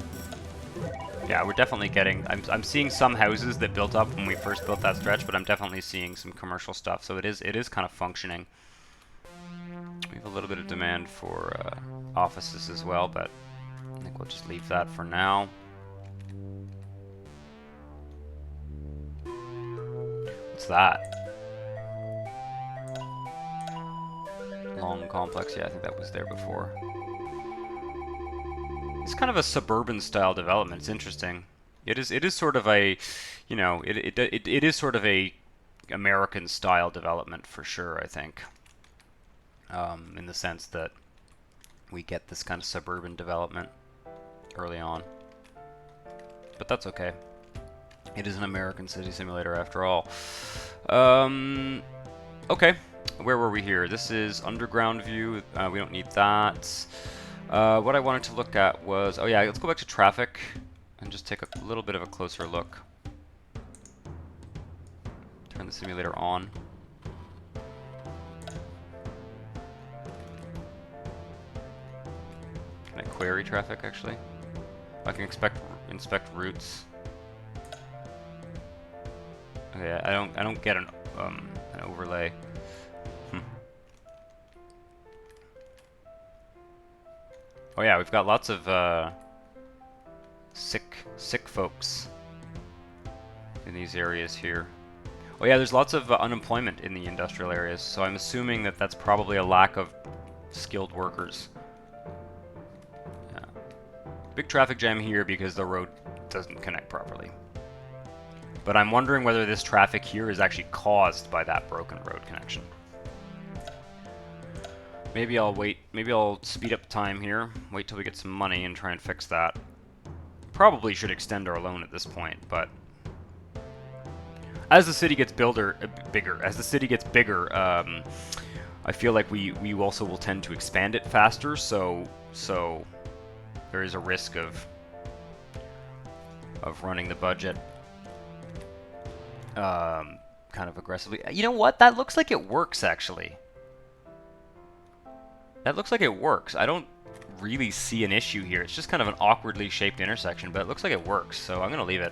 [SPEAKER 1] Yeah, we're definitely getting... I'm seeing some houses that built up when we first built that stretch, but I'm definitely seeing some commercial stuff, so it is kind of functioning. We have a little bit of demand for offices as well, but I think we'll just leave that for now. What's that? Long complex, yeah, I think that was there before. It's kind of a suburban style development. It's interesting. It is sort of a, you know, it is sort of a American style development for sure, I think. In the sense that we get this kind of suburban development early on. But that's okay. It is an American city simulator after all. Okay. Where were we here? This is underground view. We don't need that. What I wanted to look at was... Oh yeah, let's go back to traffic and just take a little bit of a closer look. Turn the simulator on. Can I query traffic, actually? I can inspect routes. Okay, I don't get an overlay. Oh yeah, we've got lots of sick folks in these areas here. Oh yeah, there's lots of unemployment in the industrial areas, so I'm assuming that that's probably a lack of skilled workers. Yeah. Big traffic jam here because the road doesn't connect properly. But I'm wondering whether this traffic here is actually caused by that broken road connection. Maybe I'll wait, maybe I'll speed up time here, wait till we get some money and try and fix that. Probably should extend our loan at this point, but as the city gets bigger, I feel like we also will tend to expand it faster, so there is a risk of running the budget kind of aggressively. You know what? That looks like it works, actually. That looks like it works. I don't really see an issue here. It's just kind of an awkwardly shaped intersection, but it looks like it works, so I'm gonna leave it.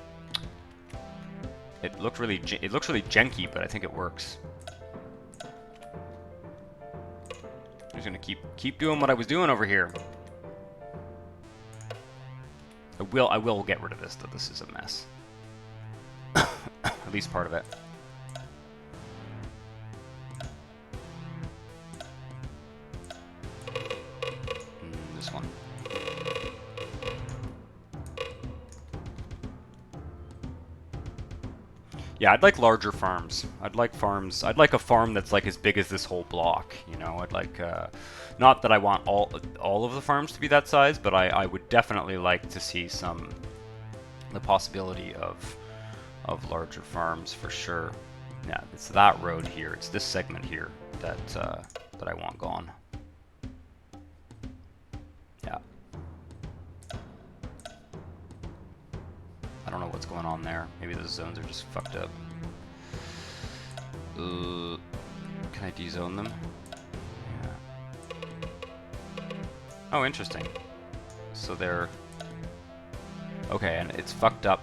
[SPEAKER 1] It looks really janky, but I think it works. I'm just gonna keep doing what I was doing over here. I will get rid of this, though. This is a mess. At least part of it. This one. Yeah, I'd like larger farms. I'd like a farm that's like as big as this whole block, you know? I'd like, not that I want all of the farms to be that size, but I would definitely like to see the possibility of larger farms for sure. Yeah, it's that road here. It's this segment here that I want gone. Yeah. I don't know what's going on there. Maybe those zones are just fucked up. Can I dezone them? Yeah. Oh, interesting. So they're... Okay, and it's fucked up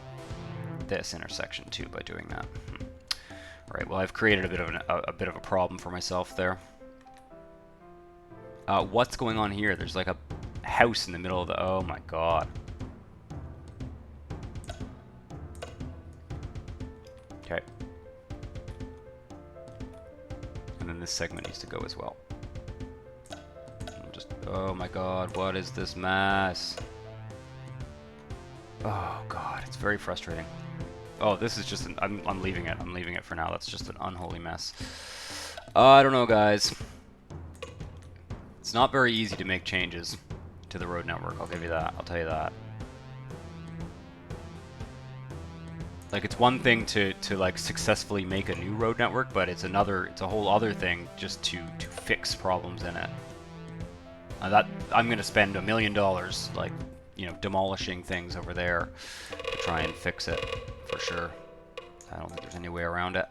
[SPEAKER 1] this intersection too by doing that. All right, well, I've created a bit of a problem for myself there. What's going on here? There's like a house in the middle of the... Oh my god. Okay. And then this segment needs to go as well. Oh my god, what is this mess? Oh god, it's very frustrating. Oh, this is just I'm leaving it. I'm leaving it for now. That's just an unholy mess. I don't know, guys. It's not very easy to make changes to the road network. I'll give you that. I'll tell you that. Like, it's one thing to like successfully make a new road network, but it's a whole other thing just to fix problems in it. That I'm gonna spend $1 million, like, you know, demolishing things over there to try and fix it for sure. I don't think there's any way around it.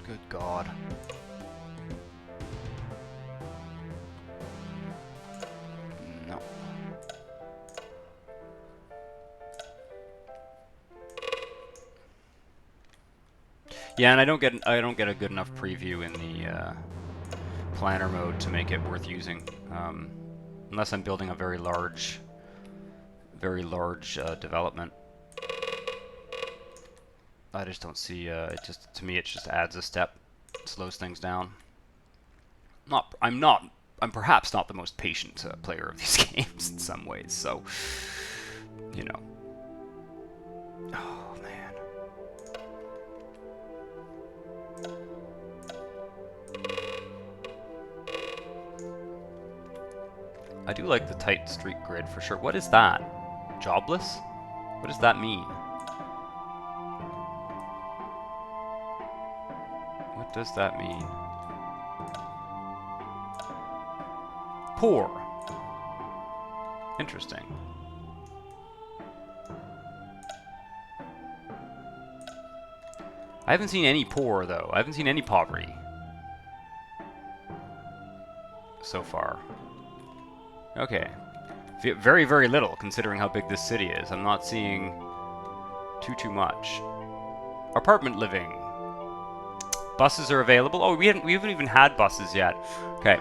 [SPEAKER 1] Good God. No. Yeah, and I don't get a good enough preview in the planner mode to make it worth using, unless I'm building a very large development. I just don't see. To me, it just adds a step, slows things down. I'm perhaps not the most patient player of these games in some ways. So, you know. Oh man. I do like the tight street grid for sure. What is that? Jobless? What does that mean? What does that mean? Poor. Interesting. I haven't seen any poor, though. I haven't seen any poverty so far. Okay. Very, very little, considering how big this city is. I'm not seeing too much. Apartment living. Buses are available. Oh, we haven't even had buses yet. Okay.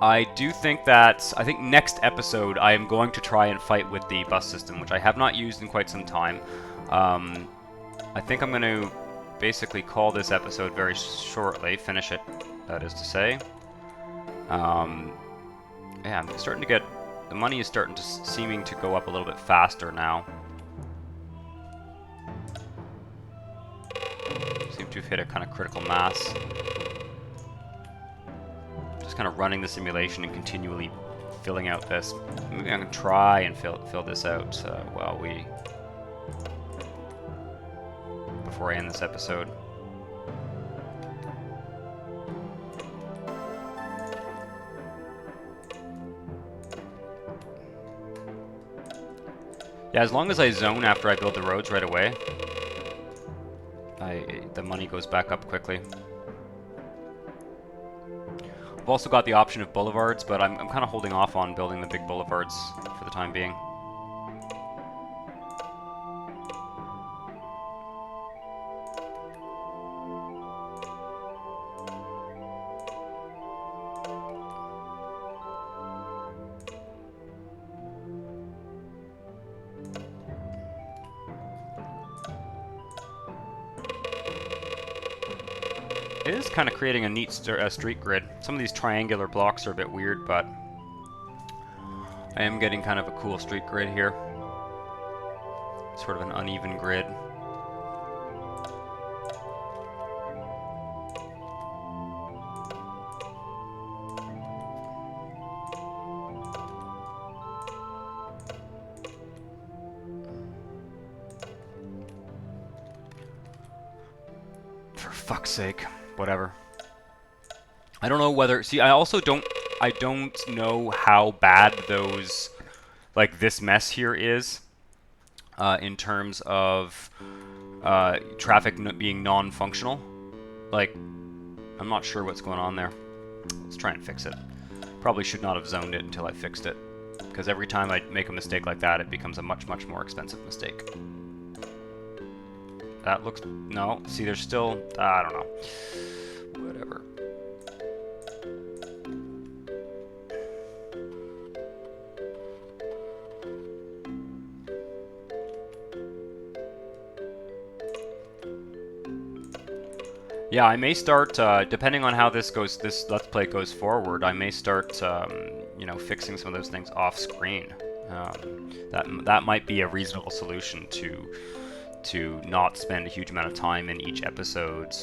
[SPEAKER 1] I do think that, I think next episode I am going to try and fight with the bus system, which I have not used in quite some time. I think I'm going to basically call this episode very shortly, finish it, that is to say. Yeah, I'm starting to get, the money is starting to seeming to go up a little bit faster now. Seem to have hit a kind of critical mass. Just kind of running the simulation and continually filling out this. Maybe I can try and fill this out while before I end this episode. Yeah, as long as I zone after I build the roads right away, the money goes back up quickly. I've also got the option of boulevards, but I'm kind of holding off on building the big boulevards for the time being. It is kind of creating a neat street grid. Some of these triangular blocks are a bit weird, but I am getting kind of a cool street grid here. Sort of an uneven grid. For fuck's sake. Whatever. I don't know whether... See, I also don't know how bad those... Like, this mess here is. In terms of... traffic being non-functional. Like, I'm not sure what's going on there. Let's try and fix it. Probably should not have zoned it until I fixed it. Because every time I make a mistake like that, it becomes a much, much more expensive mistake. That looks... No. See, there's still... I don't know. Whatever. Yeah, I may start, depending on how this Let's Play goes forward, I may start, you know, fixing some of those things off screen. That might be a reasonable solution to not spend a huge amount of time in each episode,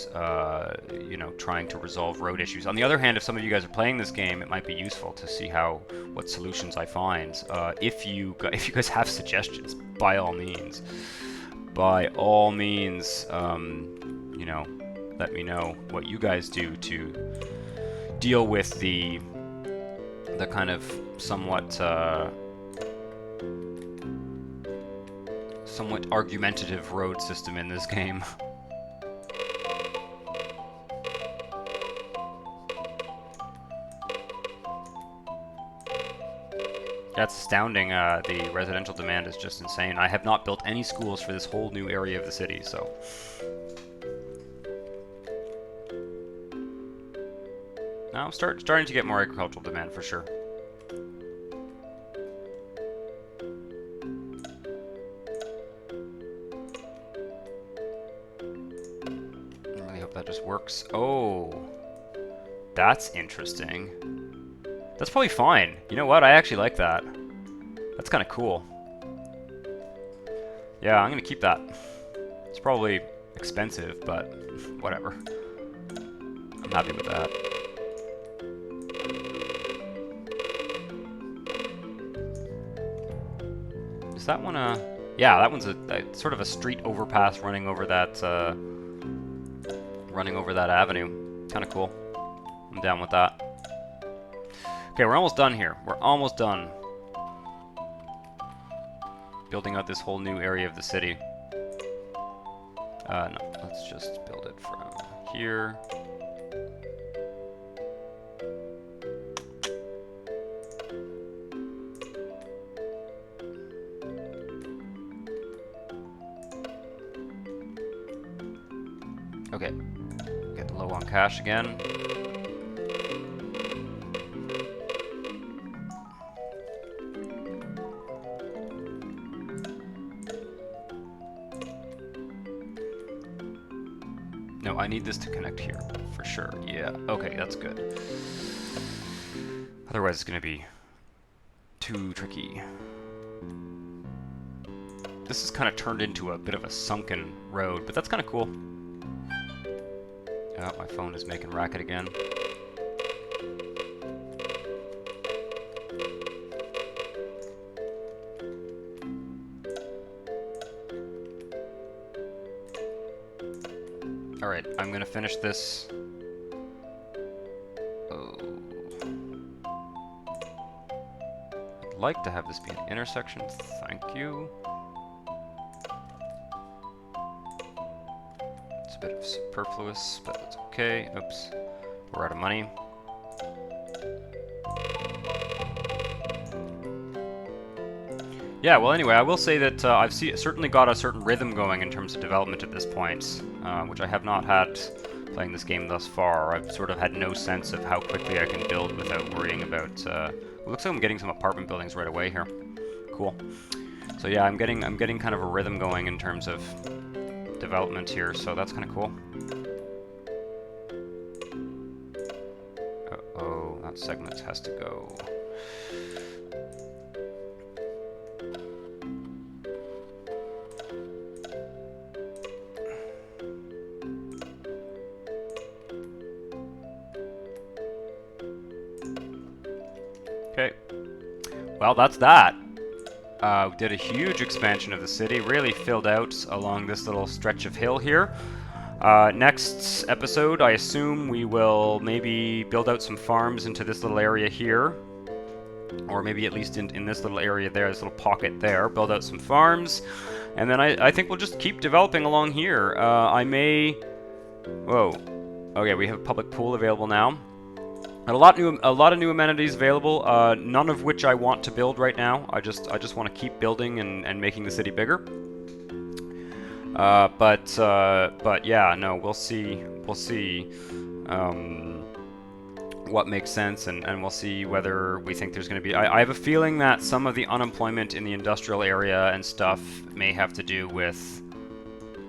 [SPEAKER 1] you know, trying to resolve road issues. On the other hand, if some of you guys are playing this game, it might be useful to see what solutions I find. If you guys have suggestions, by all means. by all means, you know, let me know what you guys do to deal with the kind of somewhat argumentative road system in this game. That's astounding. The residential demand is just insane. I have not built any schools for this whole new area of the city, so. Now I'm starting to get more agricultural demand for sure. I really hope that just works. Oh, that's interesting. That's probably fine. You know what? I actually like that. That's kind of cool. Yeah, I'm gonna keep that. It's probably expensive, but whatever. I'm happy with that. Is that one a... Yeah, that one's a sort of a street overpass running over that avenue. Kind of cool. I'm down with that. Okay, we're almost done here. We're almost done building out this whole new area of the city. No, let's just build it from here. Okay, get low on cash again. No, I need this to connect here, for sure. Yeah, okay, that's good. Otherwise it's gonna be too tricky. This has kind of turned into a bit of a sunken road, but that's kind of cool. Oh, my phone is making racket again. Alright, I'm gonna finish this. Oh. I'd like to have this be an intersection, thank you. It's a bit of superfluous, but that's okay. Oops, we're out of money. Yeah, well anyway, I will say that I've certainly got a certain rhythm going in terms of development at this point, which I have not had playing this game thus far. I've sort of had no sense of how quickly I can build without worrying about... it looks like I'm getting some apartment buildings right away here. Cool. So yeah, I'm getting kind of a rhythm going in terms of development here, so that's kind of cool. Uh-oh, that segment has to go. Okay, well that's that. We did a huge expansion of the city, really filled out along this little stretch of hill here. Next episode, I assume we will maybe build out some farms into this little area here. Or maybe at least in this little area there, this little pocket there, build out some farms. And then I think we'll just keep developing along here. I may... Whoa. Okay, we have a public pool available now. And a lot of new amenities available, none of which I want to build right now. I just want to keep building and making the city bigger. But yeah, no, we'll see what makes sense, and we'll see whether we think there's going to be... I have a feeling that some of the unemployment in the industrial area and stuff may have to do with...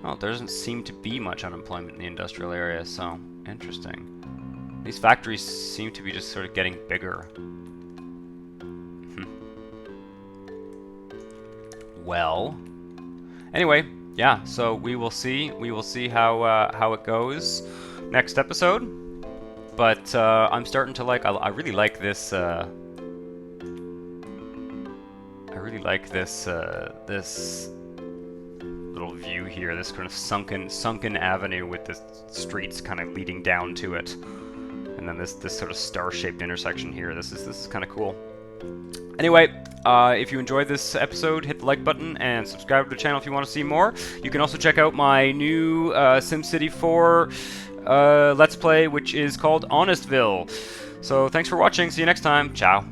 [SPEAKER 1] Well, there doesn't seem to be much unemployment in the industrial area, so interesting. These factories seem to be just sort of getting bigger. Well, anyway, yeah. So we will see. We will see how it goes next episode. But I'm starting to like. I really like this. I really like this. This little little view here. This kind of sunken avenue with the streets kind of leading down to it, and then this sort of star-shaped intersection here. This is kind of cool. Anyway, if you enjoyed this episode, hit the like button and subscribe to the channel if you want to see more. You can also check out my new SimCity 4 Let's Play, which is called Honestville. So thanks for watching. See you next time. Ciao.